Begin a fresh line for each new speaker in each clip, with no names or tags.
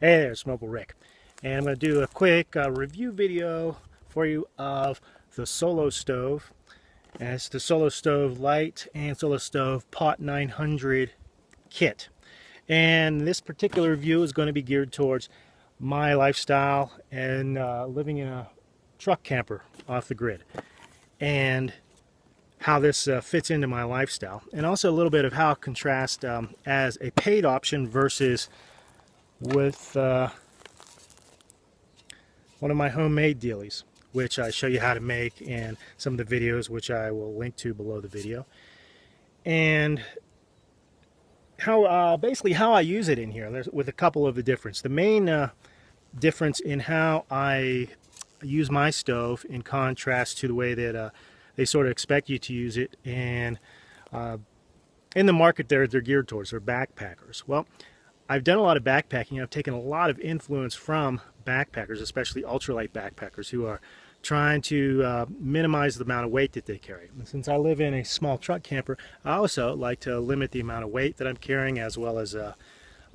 Hey there, Smokable Rick. And I'm going to do a quick review video for you of the Solo Stove. And it's the Solo Stove Lite and Solo Stove Pot 900 kit. And this particular review is going to be geared towards my lifestyle and living in a truck camper off the grid. And how this fits into my lifestyle. And also a little bit of how it contrasts as a paid option versus with one of my homemade dealies, which I show you how to make in some of the videos, which I will link to below the video, and how basically how I use it in here. There's with a couple of the difference. The main difference in how I use my stove in contrast to the way that they sort of expect you to use it, and in the market they're geared towards. They're backpackers. Well, I've done a lot of backpacking. I've taken a lot of influence from backpackers, especially ultralight backpackers, who are trying to minimize the amount of weight that they carry. And since I live in a small truck camper, I also like to limit the amount of weight that I'm carrying, as well as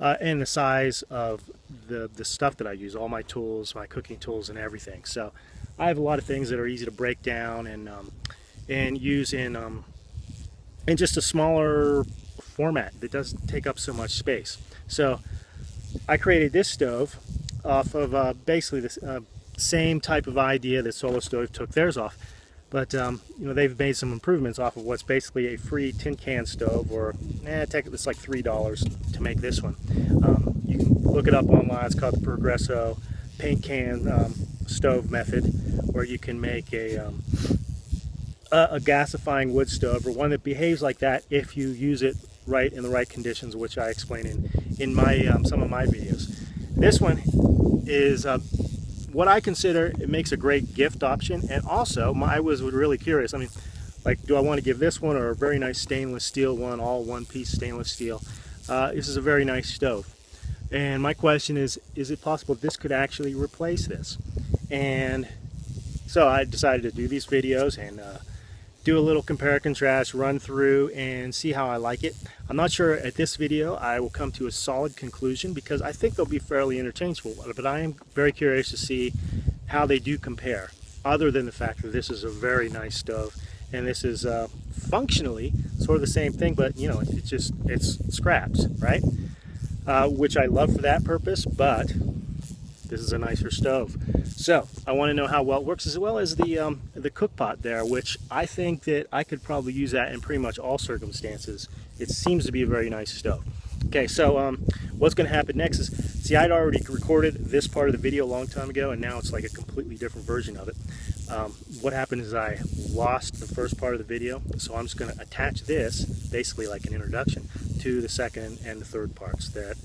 and the size of the stuff that I use, all my tools, my cooking tools, and everything. So I have a lot of things that are easy to break down and use in just a smaller format that doesn't take up so much space. So I created this stove off of basically the same type of idea that Solo Stove took theirs off, but you know, they've made some improvements off of what's basically a free tin can stove, or it's like $3 to make this one. You can look it up online. It's called the Progresso paint can stove method, where you can make a gasifying wood stove, or one that behaves like that if you use it right in the right conditions, which I explain in my some of my videos. This one is what I consider, it makes a great gift option. And also, I was really curious. I mean, like, do I want to give this one or a very nice stainless steel one, all one-piece stainless steel? This is a very nice stove. And my question is it possible this could actually replace this? And so I decided to do these videos and do a little compare and contrast, run through, and see how I like it. I'm not sure at this video I will come to a solid conclusion, because I think they'll be fairly interchangeable, but I am very curious to see how they do compare, other than the fact that this is a very nice stove, and this is functionally sort of the same thing, but you know, it's scraps, right? Which I love for that purpose, but this is a nicer stove. So I want to know how well it works, as well as the cook pot there, which I think that I could probably use that in pretty much all circumstances. It seems to be a very nice stove. Okay, so what's going to happen next is, see, I'd already recorded this part of the video a long time ago, and now it's like a completely different version of it. What happened is I lost the first part of the video, so I'm just going to attach this, basically like an introduction, to the second and the third parts that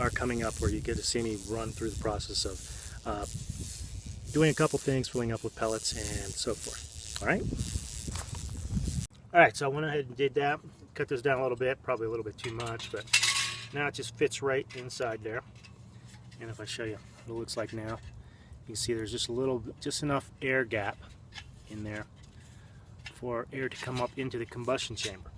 are coming up, where you get to see me run through the process of doing a couple things, filling up with pellets and so forth. All right, so I went ahead and did that. Cut this down a little bit, probably a little bit too much, but now it just fits right inside there. And if I show you what it looks like now, you can see there's just enough air gap in there for air to come up into the combustion chamber.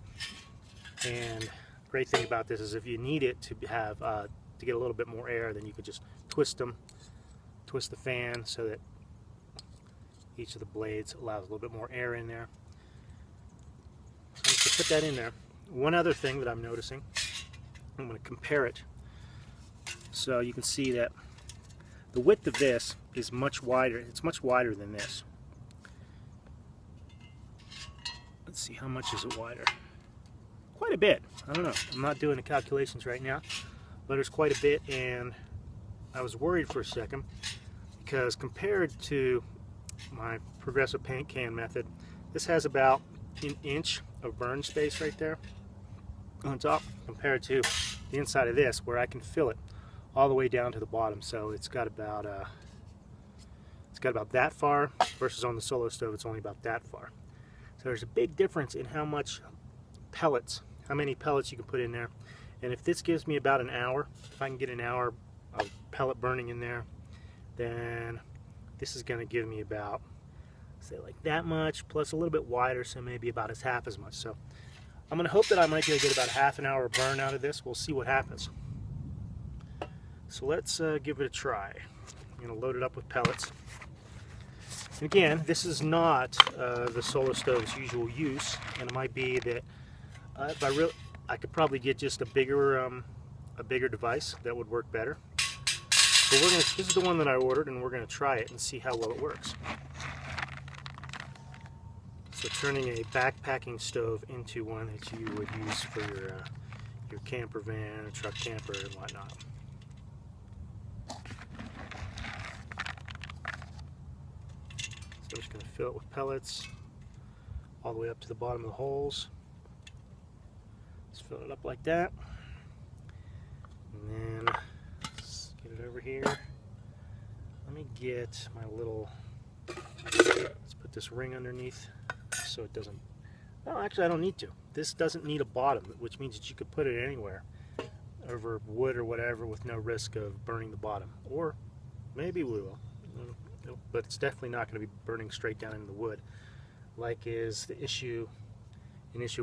And great thing about this is, if you need it to have to get a little bit more air, then you could just twist the fan so that each of the blades allows a little bit more air in there. So I'm just going to put that in there. One other thing that I'm noticing, I'm going to compare it, so you can see that the width of this is much wider. It's much wider than this. Let's see, how much is it wider? Quite a bit. I don't know. I'm not doing the calculations right now, but there's quite a bit, and I was worried for a second, because compared to my Progressive paint can method, this has about an inch of burn space right there on top, compared to the inside of this, where I can fill it all the way down to the bottom. So it's got about that far, versus on the Solo Stove it's only about that far. So there's a big difference in how many pellets you can put in there. And if this gives me about an hour, if I can get an hour of pellet burning in there, then this is going to give me about, say, like that much, plus a little bit wider, so maybe about half as much. So I'm going to hope that I might be able to get about half an hour burn out of this. We'll see what happens. So let's give it a try. I'm going to load it up with pellets. And again, this is not the Solo Stove's usual use, and it might be that if I could probably get just a bigger device that would work better. But this is the one that I ordered, and we're going to try it and see how well it works. So turning a backpacking stove into one that you would use for your camper van, or truck camper, and whatnot. So I'm just going to fill it with pellets all the way up to the bottom of the holes. Just fill it up like that. And then let's get it over here. Let me get my little, let's put this ring underneath so it doesn't, no, actually I don't need to. This doesn't need a bottom, which means that you could put it anywhere over wood or whatever with no risk of burning the bottom. Or maybe we will. But it's definitely not going to be burning straight down into the wood, like is an issue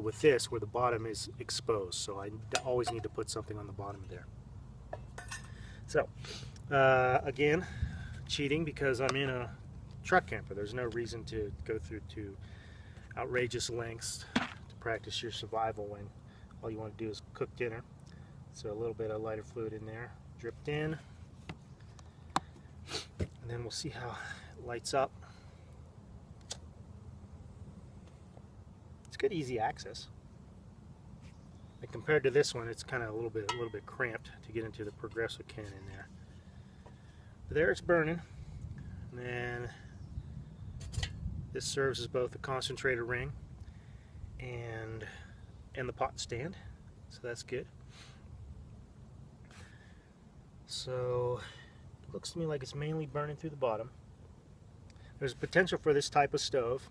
with this, where the bottom is exposed. So I always need to put something on the bottom there. So again, cheating because I'm in a truck camper. There's no reason to go through to outrageous lengths to practice your survival when all you want to do is cook dinner. So a little bit of lighter fluid in there, dripped in. And then we'll see how it lights up. It's good, easy access. And compared to this one, it's kind of a little bit cramped to get into the progressive can in there. But there it's burning. And then this serves as both a concentrator ring and the pot stand. So that's good. So looks to me like it's mainly burning through the bottom. There's potential for this type of stove,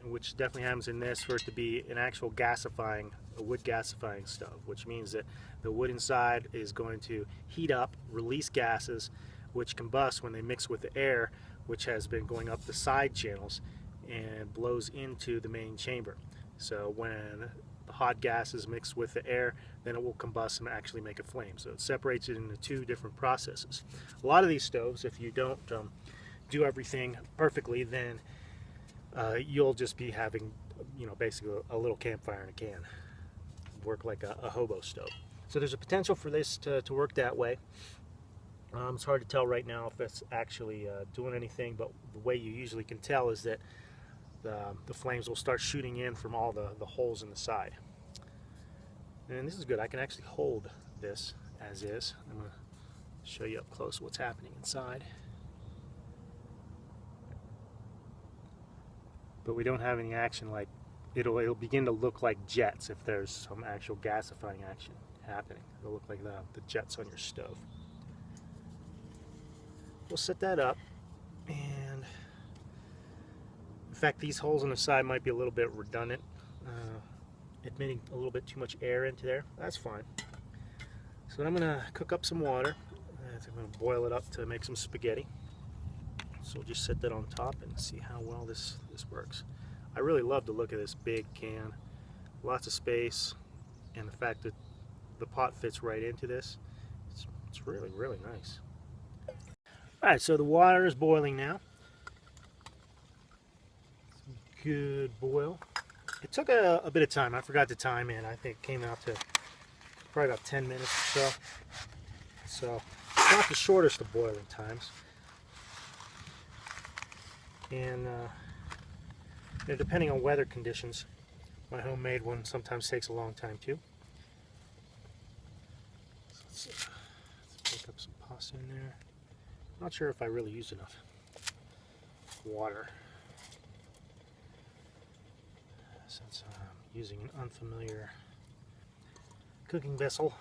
which definitely happens in this, for it to be an actual gasifying, a wood gasifying stove, which means that the wood inside is going to heat up, release gases, which combust when they mix with the air, which has been going up the side channels and blows into the main chamber. So when the hot gases mix with the air, then it will combust and actually make a flame. So it separates it into two different processes. A lot of these stoves, if you don't do everything perfectly, then you'll just be having, basically a little campfire in a can. Work like a hobo stove. So there's a potential for this to work that way. It's hard to tell right now if it's actually doing anything, but the way you usually can tell is that the flames will start shooting in from all the holes in the side. And this is good. I can actually hold this as is. I'm going to show you up close what's happening inside. But we don't have any action, like it'll begin to look like jets if there's some actual gasifying action happening. It'll look like the jets on your stove. We'll set that up, and in fact these holes on the side might be a little bit redundant, admitting a little bit too much air into there. That's fine. So I'm going to cook up some water. I'm going to boil it up to make some spaghetti. So we'll just set that on top and see how well this works. I really love the look of this big can. Lots of space, and the fact that the pot fits right into this. It's really, really nice. Alright, so the water is boiling now. Good boil. It took a bit of time. I forgot to time in. I think it came out to probably about 10 minutes or so. So it's not the shortest of boiling times. And depending on weather conditions, my homemade one sometimes takes a long time too. So let's pick up some pasta in there. Not sure if I really used enough water, since I'm using an unfamiliar cooking vessel.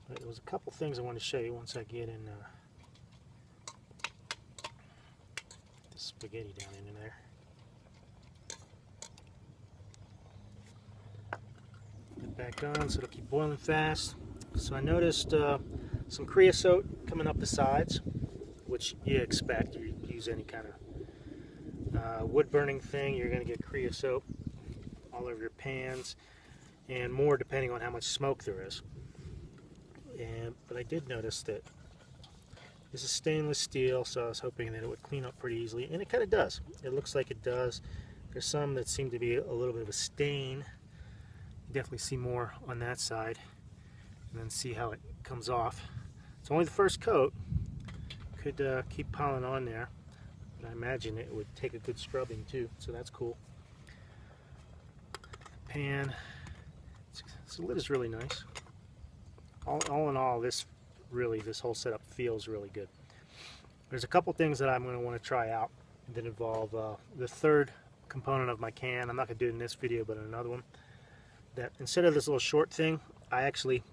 But there was a couple things I want to show you once I get in the spaghetti down in there. Get back on so it'll keep boiling fast. So I noticed some creosote coming up the sides, which you expect. You use any kind of wood burning thing, you're going to get creosote all all over your pans, and more depending on how much smoke there is. But I did notice that this is stainless steel, so I was hoping that it would clean up pretty easily, and it kind of does. It looks like it does. There's some that seem to be a little bit of a stain. You definitely see more on that side, and then see how it comes off. It's only the first coat. Could keep piling on there, and I imagine it would take a good scrubbing too, so that's cool. Pan, the lid is really nice. All in all, this whole setup feels really good. There's a couple things that I'm going to want to try out that involve the third component of my can. I'm not going to do it in this video, but in another one. That instead of this little short thing, I actually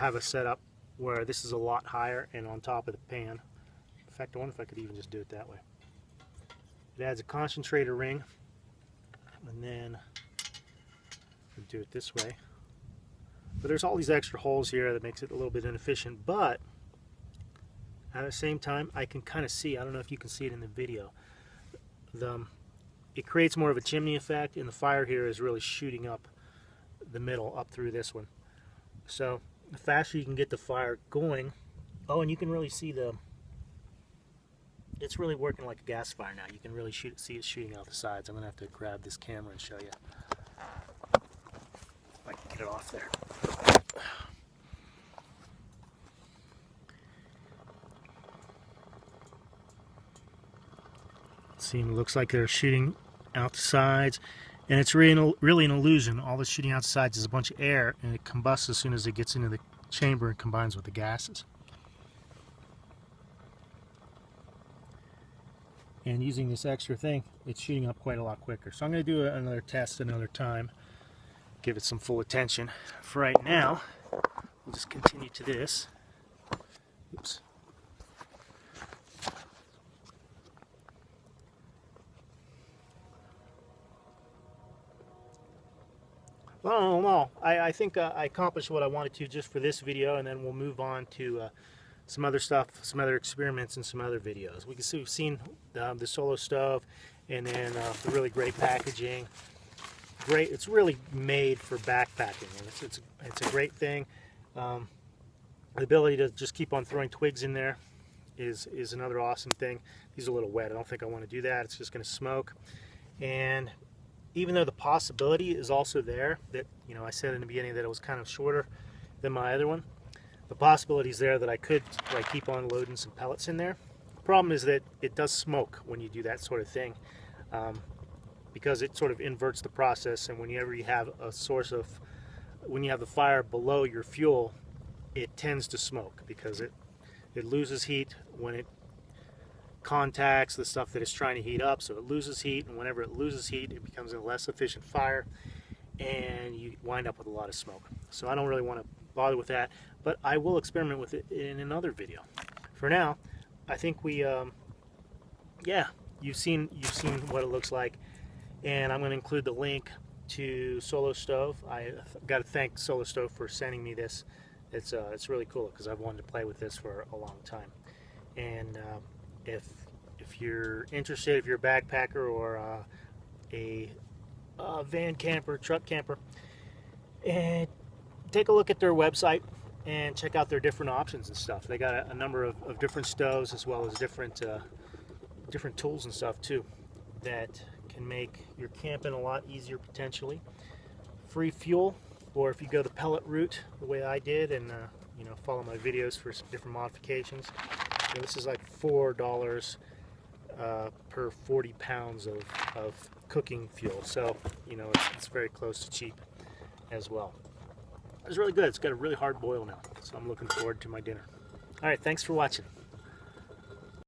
have a setup where this is a lot higher and on top of the pan. In fact, I wonder if I could even just do it that way. It adds a concentrator ring, and then I'll do it this way. But there's all these extra holes here that makes it a little bit inefficient, but at the same time I can kind of see, I don't know if you can see it in the video, it creates more of a chimney effect, and the fire here is really shooting up the middle, up through this one. So the faster you can get the fire going, oh, and you can really see it's really working like a gas fire now. You can really see it shooting out the sides. I'm going to have to grab this camera and show you. If I can get it off there. See, it looks like they're shooting out the sides, and it's really an illusion. All the shooting out the sides is a bunch of air, and it combusts as soon as it gets into the chamber and combines with the gases. And using this extra thing, it's shooting up quite a lot quicker. So I'm going to do another test another time, give it some full attention. For right now, we'll just continue to this. Oops. Well, I think I accomplished what I wanted to just for this video, and then we'll move on to some other stuff, some other experiments, and some other videos. We've seen the Solo Stove, and then the really great packaging. It's really made for backpacking, and it's a great thing. The ability to just keep on throwing twigs in there is another awesome thing. These are a little wet. I don't think I want to do that. It's just going to smoke. And even though the possibility is also there, that, you know, I said in the beginning that it was kind of shorter than my other one, the possibility is there that I could keep on loading some pellets in there. The problem is that it does smoke when you do that sort of thing, because it sort of inverts the process, and whenever you have when you have the fire below your fuel, it tends to smoke because it loses heat when it contacts the stuff that it's trying to heat up, so it loses heat, and whenever it loses heat, it becomes a less efficient fire, and you wind up with a lot of smoke. So I don't really want to bother with that, but I will experiment with it in another video. For now, I think yeah, you've seen what it looks like, and I'm going to include the link to Solo Stove. I got to thank Solo Stove for sending me this. It's really cool because I've wanted to play with this for a long time. And if you're interested, if you're a backpacker or a van camper, truck camper, and take a look at their website and check out their different options and stuff. They got a number of different stoves, as well as different tools and stuff too, that can make your camping a lot easier potentially. Free fuel, or if you go the pellet route the way I did, and you know, follow my videos for some different modifications. You know, this is like $4 per 40 pounds of cooking fuel, so you know, it's very close to cheap as well. It's really good. It's got a really hard boil now, so I'm looking forward to my dinner. All right, thanks for watching.